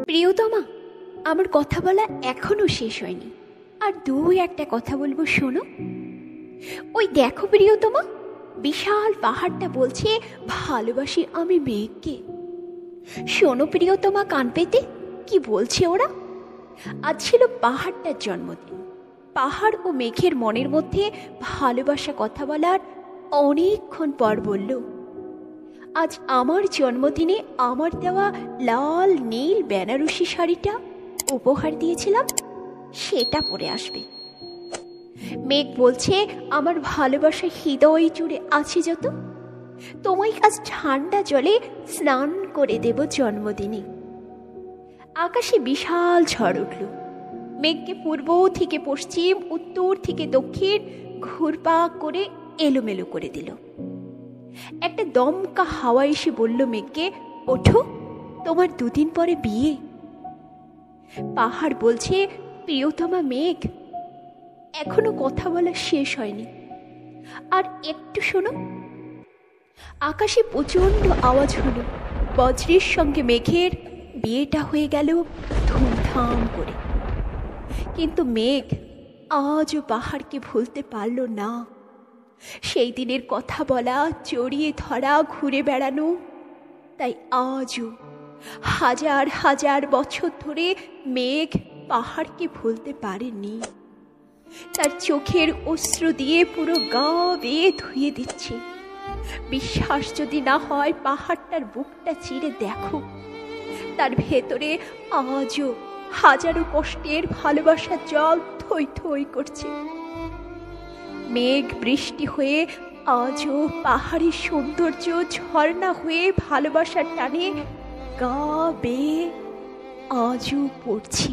প্রিয়তমা, আমার কথা বলা এখনো শেষ হয়নি, আর দুই একটা কথা বলবো, শোনো। ওই দেখো প্রিয়তমা, বিশাল পাহাড়টা বলছে ভালোবাসি আমি মেঘকে। শোনো প্রিয়তমা, কান পেতে কি বলছে ওরা। আজ ছিল পাহাড়টার জন্মদিন। পাহাড় ও মেঘের মনের মধ্যে ভালোবাসা কথা বলার অনেকক্ষণ পর বলল, আজ আমার জন্মদিনে আমার দেওয়া লাল নীল বেনারসি শাড়িটা উপহার দিয়েছিলাম, সেটা পরে আসবে। মেঘ বলছে, আমার ভালোবাসা হৃদয় জুড়ে আছে যত, তোমায় আজ ঠান্ডা জলে স্নান করে দেব জন্মদিনে। আকাশে বিশাল ঝড় উঠল। মেঘকে পূর্ব থেকে পশ্চিম, উত্তর থেকে দক্ষিণ ঘুরপাক করে এলোমেলো করে দিল। একটা দমকা হাওয়া এসে বলল মেঘকে, ওঠো, তোমার দুদিন পরে বিয়ে। পাহাড় বলছে, প্রিয়তমা মেঘ, এখনো কথা বলা শেষ হয়নি, আর একটু শোনো। আকাশে প্রচন্ড আওয়াজ হলো, বজ্রের সঙ্গে মেঘের বিয়েটা হয়ে গেল ধুমধাম করে। কিন্তু মেঘ আজও পাহাড়কে ভুলতে পারল না। সেই দিনের কথা বলা, জড়িয়ে ধরা, ঘুরে বেড়ানো, তাই আজও হাজার হাজার বছর ধরে মেঘ পাহাড়কে ভুলতে পারেনি। তার চোখের অশ্রু দিয়ে পুরো গা বেয়ে ধুয়ে দিচ্ছে। বিশ্বাস যদি না হয়, পাহাড়টার বুকটা চিরে দেখো, তার ভেতরে আজও হাজারো কষ্টের ভালোবাসার জল থই থই করছে। মেঘ বৃষ্টি হয়ে আজও পাহাড়ের সৌন্দর্য ঝর্ণা হয়ে ভালোবাসার টানে গা বেয়ে আজও পড়ছি।